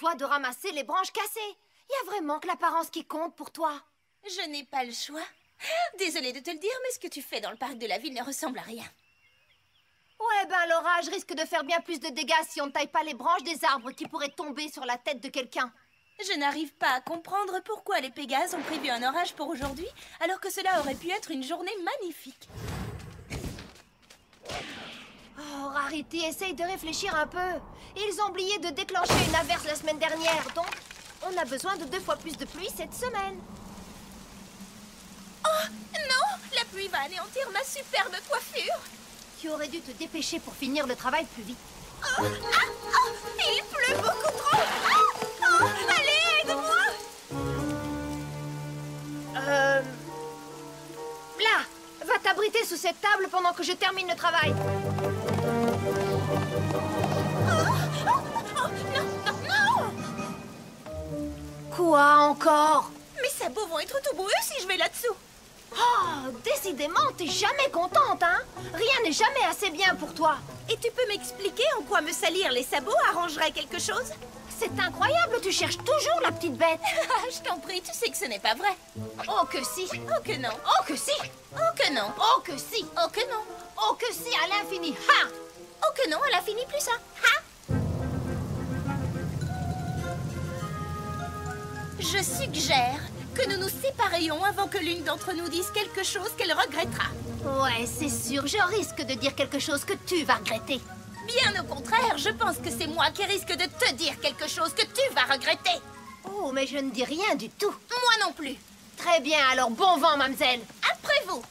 toi de ramasser les branches cassées. Il y a vraiment que l'apparence qui compte pour toi. Je n'ai pas le choix. Désolée de te le dire, mais ce que tu fais dans le parc de la ville ne ressemble à rien. Ouais, ben l'orage risque de faire bien plus de dégâts si on ne taille pas les branches des arbres qui pourraient tomber sur la tête de quelqu'un. Je n'arrive pas à comprendre pourquoi les Pégases ont prévu un orage pour aujourd'hui, alors que cela aurait pu être une journée magnifique. Oh, Rarity, essaye de réfléchir un peu. Ils ont oublié de déclencher une averse la semaine dernière, donc on a besoin de 2 fois plus de pluie cette semaine. Oh, non! La pluie va anéantir ma superbe coiffure! Tu aurais dû te dépêcher pour finir le travail plus vite. Oh, il pleut beaucoup trop! Allez, aide-moi! Là, va t'abriter sous cette table pendant que je termine le travail. Non! Quoi encore? Mes sabots vont être tout boueux si je vais là-dessous. Oh, décidément, t'es jamais contente, hein? Rien n'est jamais assez bien pour toi. Et tu peux m'expliquer en quoi me salir les sabots arrangerait quelque chose? C'est incroyable, tu cherches toujours la petite bête. Je t'en prie, tu sais que ce n'est pas vrai. Oh que si. Oh que non. Oh que si. Oh que non. Oh que si. Oh que non. Oh que si, à l'infini. Ha! Oh que non, elle a fini plus ça. Ha! Je suggère que nous nous séparions avant que l'une d'entre nous dise quelque chose qu'elle regrettera. Ouais, c'est sûr, je risque de dire quelque chose que tu vas regretter. Bien au contraire, je pense que c'est moi qui risque de te dire quelque chose que tu vas regretter. Oh, mais je ne dis rien du tout. Moi non plus. Très bien, alors bon vent, mademoiselle. Après vous.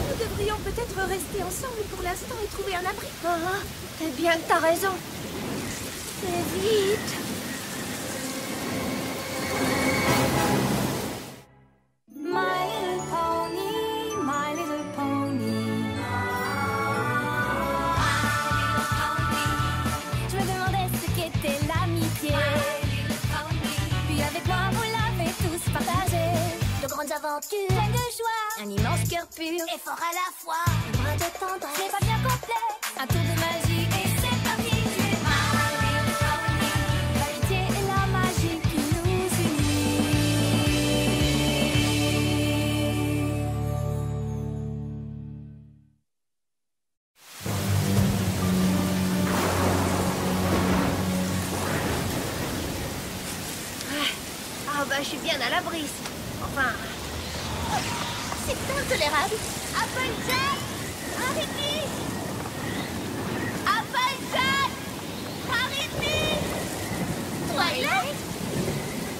Nous devrions peut-être rester ensemble pour l'instant et trouver un abri. C'est bien que t'as raison. C'est vite. My little pony, my little pony. Je me demandais ce qu'était l'amitié. Puis avec moi, vous l'avez tous partagé. De grandes aventures, pleines de joie, un immense cœur pur et fort à la fois. Un brin de tendresse, c'est pas bien complet. Un tour de magie et c'est parti. L'amitié et la magie qui nous Ah bah, je suis bien à l'abri ici. Enfin... C'est intolérable. Applejack! Arrêtez! Applejack! Arrêtez! Twilight?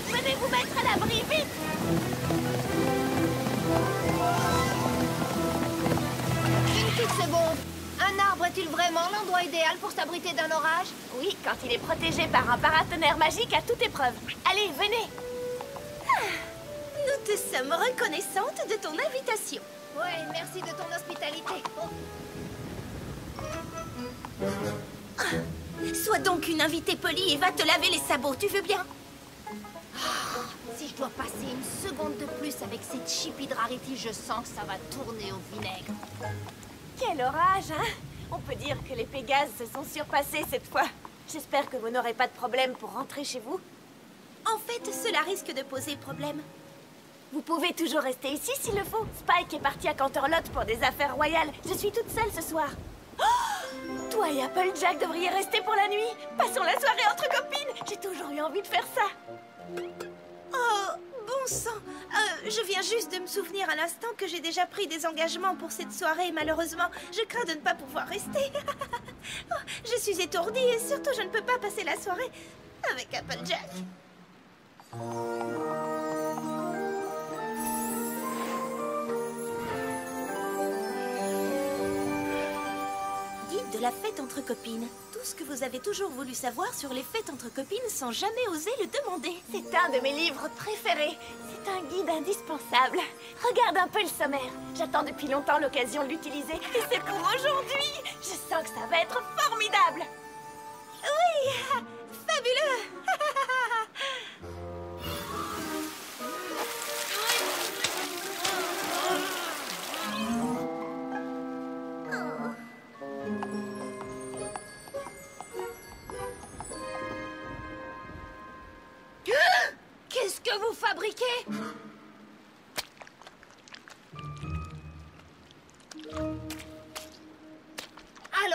Venez vous mettre à l'abri, vite! Une petite seconde. Un arbre est-il vraiment l'endroit idéal pour s'abriter d'un orage? Oui, quand il est protégé par un paratonnerre magique à toute épreuve. Allez, venez. Nous te sommes reconnaissantes de ton invitation. Ouais, merci de ton hospitalité. Sois donc une invitée polie et va te laver les sabots, tu veux bien? Si je dois passer une seconde de plus avec cette chipie de Rarity, je sens que ça va tourner au vinaigre. Quel orage, hein? On peut dire que les Pégases se sont surpassés cette fois. J'espère que vous n'aurez pas de problème pour rentrer chez vous. En fait, cela risque de poser problème. Vous pouvez toujours rester ici s'il le faut. Spike est parti à Canterlot pour des affaires royales. Je suis toute seule ce soir. Oh, toi et Applejack devriez rester pour la nuit. Passons la soirée entre copines. J'ai toujours eu envie de faire ça. Oh, bon sang. Je viens juste de me souvenir à l'instant que j'ai déjà pris des engagements pour cette soirée. Malheureusement, je crains de ne pas pouvoir rester. Oh, je suis étourdie et surtout je ne peux pas passer la soirée avec Applejack. Guide de la fête entre copines. Tout ce que vous avez toujours voulu savoir sur les fêtes entre copines sans jamais oser le demander. C'est un de mes livres préférés. C'est un guide indispensable. Regarde un peu le sommaire. J'attends depuis longtemps l'occasion de l'utiliser. Et c'est pour aujourd'hui. Je sens que ça va être formidable. Oui, fabuleux.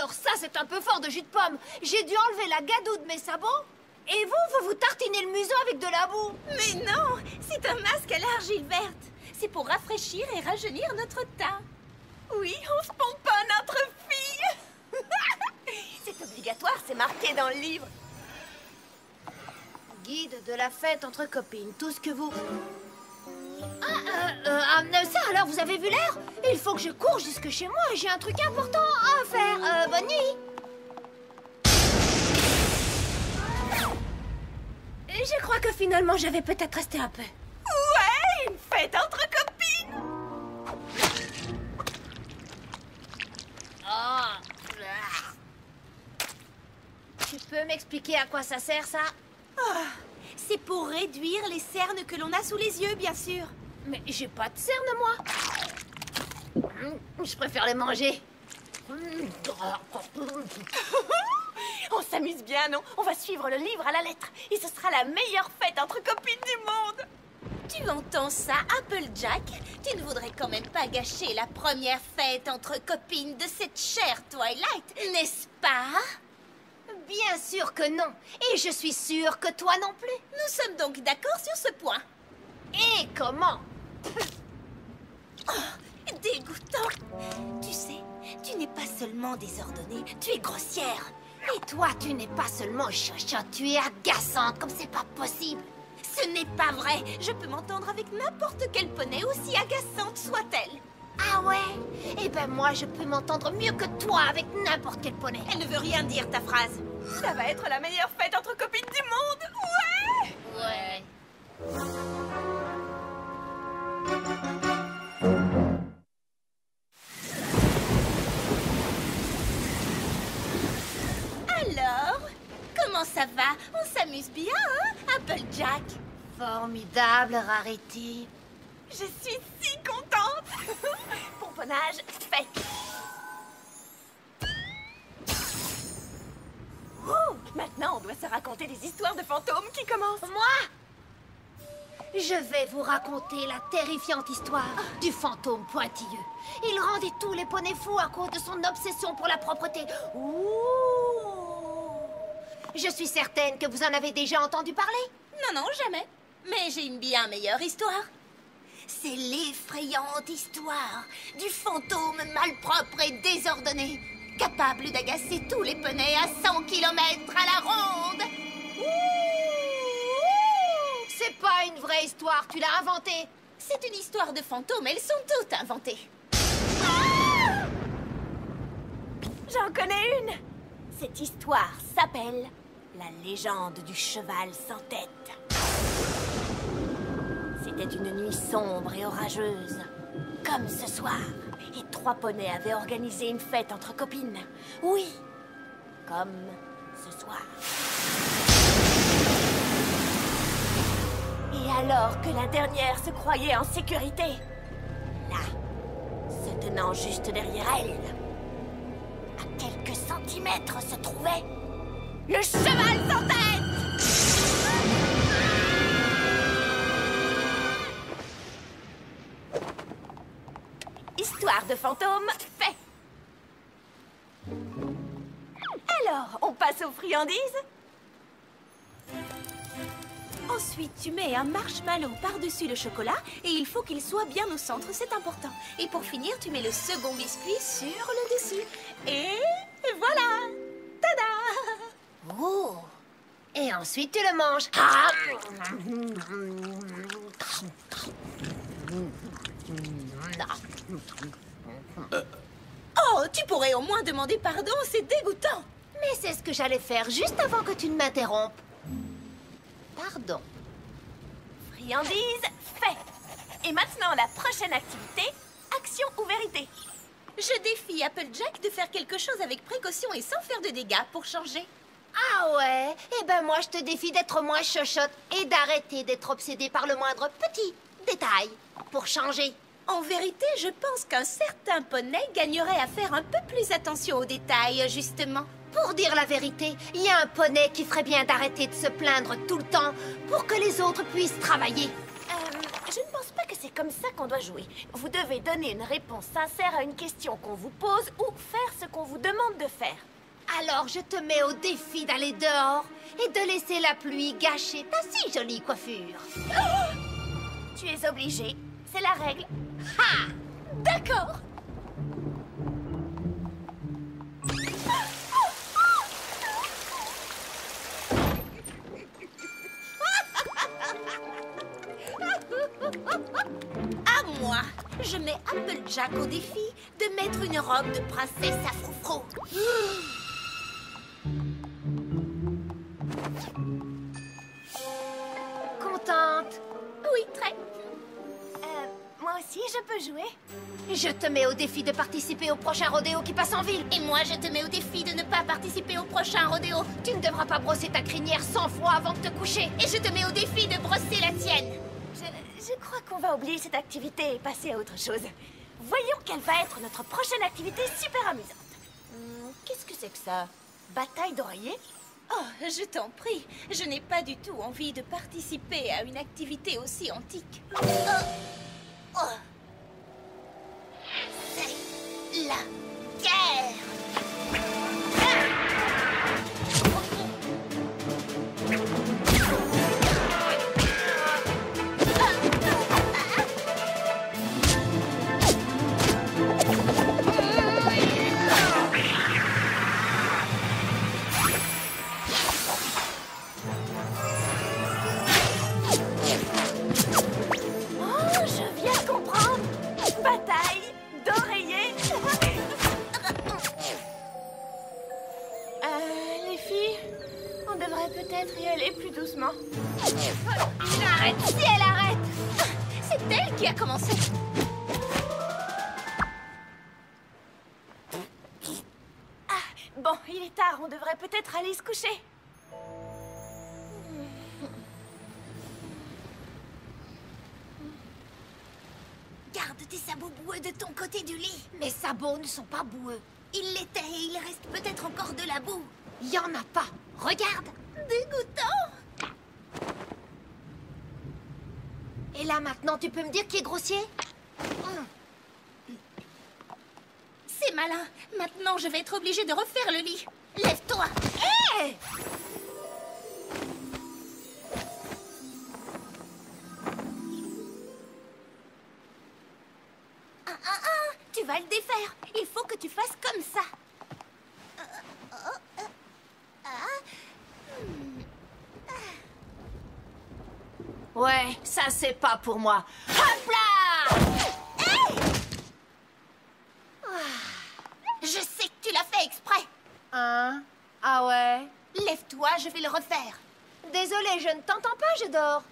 Alors ça, c'est un peu fort de jus de pomme. J'ai dû enlever la gadoue de mes sabots. Et vous vous tartinez le museau avec de la boue. Mais non, c'est un masque à l'argile verte. C'est pour rafraîchir et rajeunir notre teint. Oui, on se pomponne entre filles. C'est obligatoire, c'est marqué dans le livre. Guide de la fête entre copines, tout ce que vous... ça alors, vous avez vu l'heure? Il faut que je cours jusque chez moi, j'ai un truc important à faire. Bonne nuit. Je crois que finalement, je vais peut-être rester un peu. Ouais, une fête entre copines. Tu peux m'expliquer à quoi ça sert, ça? C'est pour réduire les cernes que l'on a sous les yeux, bien sûr. Mais j'ai pas de cernes, moi. Je préfère les manger. On s'amuse bien, non? On va suivre le livre à la lettre. Et ce sera la meilleure fête entre copines du monde. Tu entends ça, Applejack? Tu ne voudrais quand même pas gâcher la première fête entre copines de cette chère Twilight, n'est-ce pas? Bien sûr que non. Et je suis sûre que toi non plus. Nous sommes donc d'accord sur ce point. Et comment? Dégoûtant. Tu sais, tu n'es pas seulement désordonnée, tu es grossière. Et toi, tu n'es pas seulement chochotte, tu es agaçante, comme c'est pas possible. Ce n'est pas vrai. Je peux m'entendre avec n'importe quel poney, aussi agaçante soit-elle. Ah ouais? Eh ben moi, je peux m'entendre mieux que toi avec n'importe quel poney. Elle ne veut rien dire, ta phrase. Ça va être la meilleure fête entre copines du monde. Ouais. Ouais. Alors, comment ça va? On s'amuse bien, hein, Applejack? Formidable, Rarity. Je suis si contente. Pomponnage fait. Maintenant, on doit se raconter des histoires de fantômes qui commencent. Moi? Je vais vous raconter la terrifiante histoire du fantôme pointilleux. Il rendait tous les poneys fous à cause de son obsession pour la propreté. Ouh! Je suis certaine que vous en avez déjà entendu parler. Non, jamais. Mais j'ai une bien meilleure histoire. C'est l'effrayante histoire du fantôme malpropre et désordonné, capable d'agacer tous les poneys à 100 km à la ronde. C'est pas une vraie histoire, tu l'as inventée. C'est une histoire de fantômes, elles sont toutes inventées. J'en connais une. Cette histoire s'appelle La légende du cheval sans tête. C'était une nuit sombre et orageuse, comme ce soir. Et 3 poneys avaient organisé une fête entre copines. Oui, comme ce soir. Et alors que la dernière se croyait en sécurité, là, se tenant juste derrière elle, à quelques centimètres se trouvait le cheval sans tête! Histoire de fantôme, fait! Alors, on passe aux friandises? Ensuite, tu mets un marshmallow par-dessus le chocolat et il faut qu'il soit bien au centre, c'est important. Et pour finir, tu mets le second biscuit sur le dessus. Et voilà! Tada! Oh! Et ensuite, tu le manges. Oh, tu pourrais au moins demander pardon, c'est dégoûtant. Mais c'est ce que j'allais faire juste avant que tu ne m'interrompes. Pardon. Friandises, fait! Et maintenant, la prochaine activité, action ou vérité? Je défie Applejack de faire quelque chose avec précaution et sans faire de dégâts pour changer. Ah ouais? Eh ben moi, je te défie d'être moins chochotte et d'arrêter d'être obsédée par le moindre petit détail pour changer. En vérité, je pense qu'un certain poney gagnerait à faire un peu plus attention aux détails, justement. Pour dire la vérité, il y a un poney qui ferait bien d'arrêter de se plaindre tout le temps pour que les autres puissent travailler. Je ne pense pas que c'est comme ça qu'on doit jouer. Vous devez donner une réponse sincère à une question qu'on vous pose ou faire ce qu'on vous demande de faire. Alors je te mets au défi d'aller dehors et de laisser la pluie gâcher ta si jolie coiffure. Tu es obligé, c'est la règle. Ha! D'accord. À moi, je mets Applejack au défi de mettre une robe de princesse à froufrou. Contente? Oui, très. Moi aussi, je peux jouer? Je te mets au défi de participer au prochain rodéo qui passe en ville. Et moi, je te mets au défi de ne pas participer au prochain rodéo. Tu ne devras pas brosser ta crinière 100 fois avant de te coucher. Et je te mets au défi de brosser la tienne. Je crois qu'on va oublier cette activité et passer à autre chose. Voyons quelle va être notre prochaine activité super amusante. Qu'est-ce que c'est que ça? Bataille d'oreiller? Oh, je t'en prie, je n'ai pas du tout envie de participer à une activité aussi antique. C'est la guerre. Peut-être y aller plus doucement. Arrête, si elle arrête! C'est elle qui a commencé. Bon, il est tard, on devrait peut-être aller se coucher. Garde tes sabots boueux de ton côté du lit. Mes sabots ne sont pas boueux. Ils l'étaient et il reste peut-être encore de la boue. Il y en a pas. Regarde. Dégoûtant. Et là, maintenant, tu peux me dire qui est grossier? C'est malin. Maintenant, je vais être obligée de refaire le lit. Lève-toi. Hé! Tu vas le défaire. Il faut que tu fasses comme ça. Ouais, ça c'est pas pour moi. Hop là! Hey! Je sais que tu l'as fait exprès. Hein? Ah ouais? Lève-toi, je vais le refaire. Désolée, je ne t'entends pas, je dors.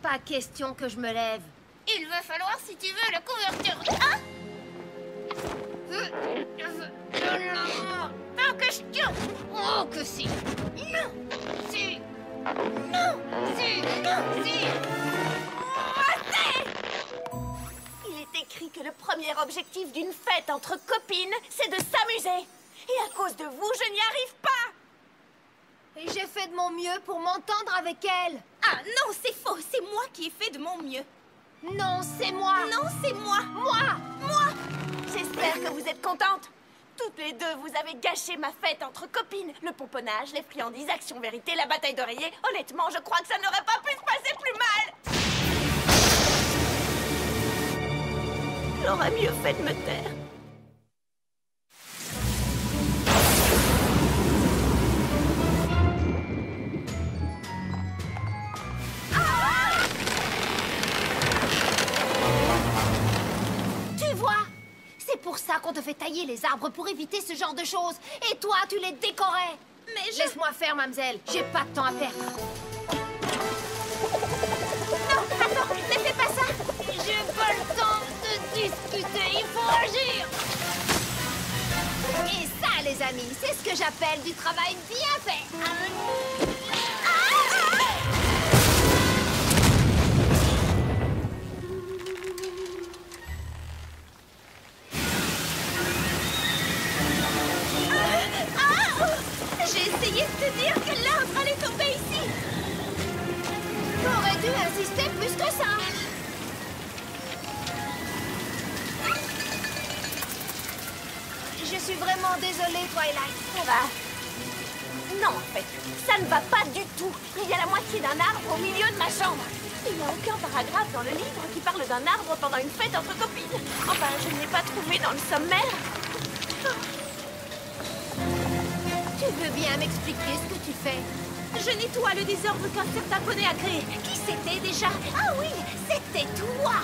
Pas question que je me lève. Il va falloir, si tu veux, la couverture. Hein? Pas question. Oh, que si! Non. Si. Non. Si. Non. Si. Il est écrit que le premier objectif d'une fête entre copines, c'est de s'amuser. Et à cause de vous, je n'y arrive pas. Et j'ai fait de mon mieux pour m'entendre avec elle. Ah non, c'est faux. C'est moi qui ai fait de mon mieux. Non, c'est moi. Non, c'est moi. Moi. J'espère que vous êtes contentes. Toutes les deux, vous avez gâché ma fête entre copines. Le pomponnage, les friandises, Action Vérité, la bataille d'oreiller. Honnêtement, je crois que ça n'aurait pas pu se passer plus mal. J'aurais mieux fait de me taire. Tu vois? C'est pour ça qu'on te fait tailler les arbres pour éviter ce genre de choses. Et toi, tu les décorais. Mais je... Laisse-moi faire, mademoiselle. J'ai pas de temps à perdre. Non, attends, ne fais pas ça. J'ai pas le temps de discuter. Il faut agir. Et ça, les amis, c'est ce que j'appelle du travail bien fait. J'ai essayé de te dire que l'arbre allait tomber ici. suis vraiment désolée, Twilight. Ça va. Non, en fait, ça ne va pas du tout. Il y a la moitié d'un arbre au milieu de ma chambre. Il n'y a aucun paragraphe dans le livre qui parle d'un arbre pendant une fête entre copines. Enfin, je ne l'ai pas trouvé dans le sommaire. Tu veux bien m'expliquer ce que tu fais? Je nettoie le désordre qu'un certain poney a créé. Qui c'était déjà? Ah oui, c'était toi!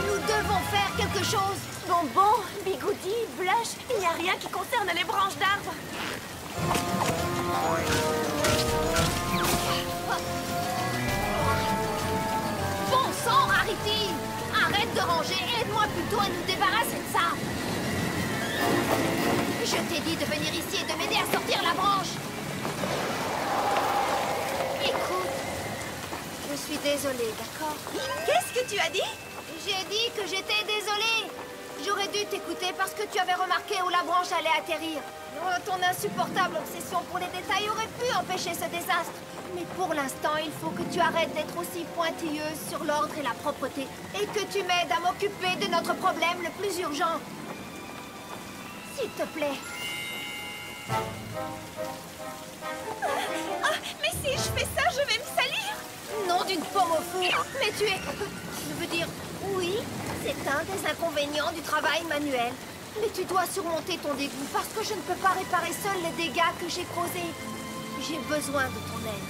Nous devons faire quelque chose. Bonbons, bigoudis, blush, il n'y a rien qui concerne les branches d'arbres. Bon sang, Rarity! Arrête de ranger, aide-moi plutôt à nous débarrasser de ça. Je t'ai dit de venir ici et de m'aider à sortir la branche. Écoute, je suis désolée, d'accord? Qu'est-ce que tu as dit? J'ai dit que j'étais désolée. J'aurais dû t'écouter parce que tu avais remarqué où la branche allait atterrir. Ton insupportable obsession pour les détails aurait pu empêcher ce désastre. Mais pour l'instant, il faut que tu arrêtes d'être aussi pointilleuse sur l'ordre et la propreté et que tu m'aides à m'occuper de notre problème le plus urgent. S'il te plaît. Ah, mais si je fais ça, je vais me salir! Nom d'une pomme au four. Mais tu es... Je veux dire, oui, c'est un des inconvénients du travail manuel. Mais tu dois surmonter ton dégoût parce que je ne peux pas réparer seul les dégâts que j'ai causés. J'ai besoin de ton aide.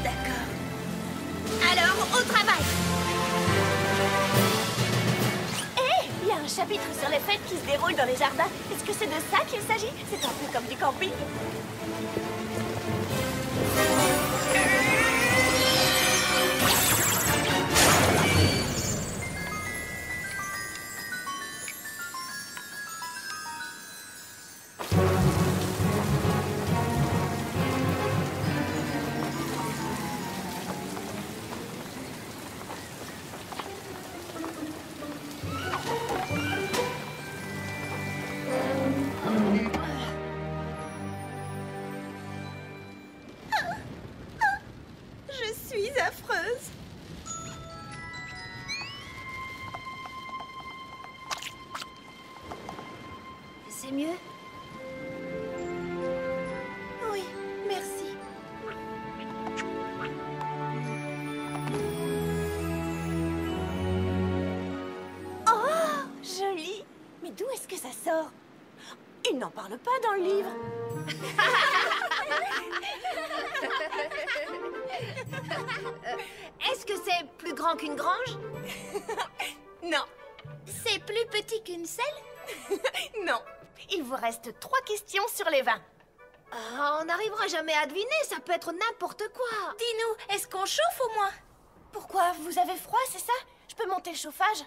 D'accord. Alors, au travail! Hé, il y a un chapitre sur les fêtes qui se déroulent dans les jardins. Est-ce que c'est de ça qu'il s'agit? C'est un peu comme du camping. Je suis affreuse. C'est mieux? Oui, merci. Oh, joli. Mais d'où est-ce que ça sort? Il n'en parle pas dans le livre. Est-ce que c'est plus grand qu'une grange? Non, C'est plus petit qu'une selle? non. Il vous reste 3 questions sur les 20. Ah, on n'arrivera jamais à deviner, ça peut être n'importe quoi. Dis-nous, est-ce qu'on chauffe au moins? Pourquoi? Vous avez froid, c'est ça? Je peux monter le chauffage?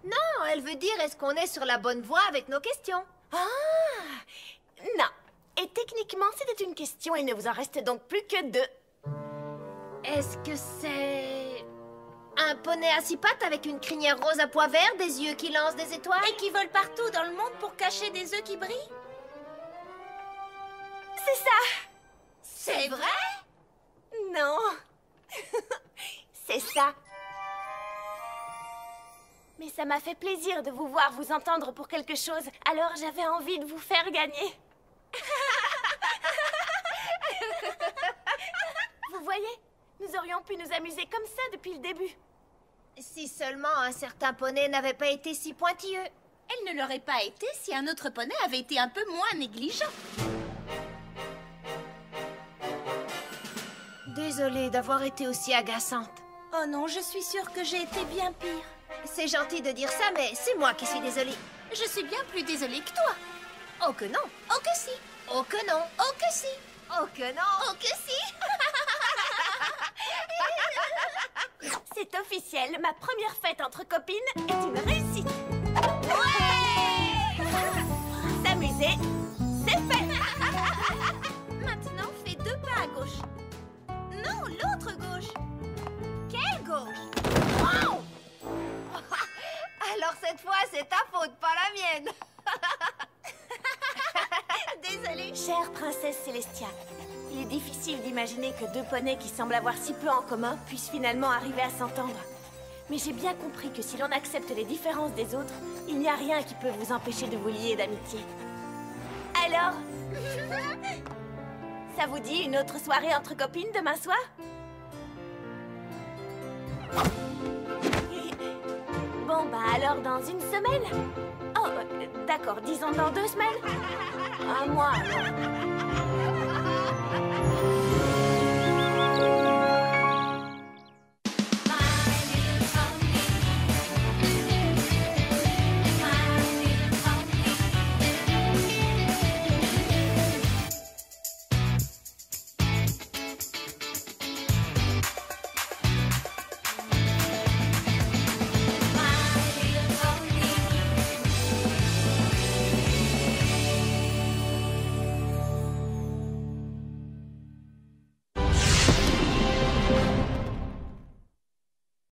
Non, elle veut dire est-ce qu'on est sur la bonne voie avec nos questions? Ah! Non. Et techniquement, c'était une question. Il ne vous en reste donc plus que 2. Est-ce que c'est... un poney à 6 pattes avec une crinière rose à pois verts, des yeux qui lancent des étoiles? Et qui volent partout dans le monde pour cacher des œufs qui brillent? C'est ça! C'est vrai? Non. C'est ça. Mais ça m'a fait plaisir de vous voir vous entendre pour quelque chose. Alors j'avais envie de vous faire gagner. Vous voyez? Nous aurions pu nous amuser comme ça depuis le début. Si seulement un certain poney n'avait pas été si pointilleux. Elle ne l'aurait pas été si un autre poney avait été un peu moins négligent. Désolée d'avoir été aussi agaçante. Oh non, je suis sûre que j'ai été bien pire. C'est gentil de dire ça, mais c'est moi qui suis désolée. Je suis bien plus désolée que toi. Oh que non. Oh que si. Oh que non. Oh que si. Oh que non. Oh que si. C'est officiel, ma première fête entre copines est une réussite. Ouais. S'amuser, c'est fait. Maintenant, fais 2 pas à gauche. Non, l'autre gauche. Quelle gauche? Wow. Alors cette fois, c'est ta faute, pas la mienne. Désolée. Chère princesse Célestia, il est difficile difficile d'imaginer que deux poneys qui semblent avoir si peu en commun puissent finalement arriver à s'entendre. Mais j'ai bien compris que si l'on accepte les différences des autres, il n'y a rien qui peut vous empêcher de vous lier d'amitié. Alors, ça vous dit une autre soirée entre copines demain soir? Bon, bah alors dans une semaine? Oh, d'accord, disons dans 2 semaines? Un mois alors.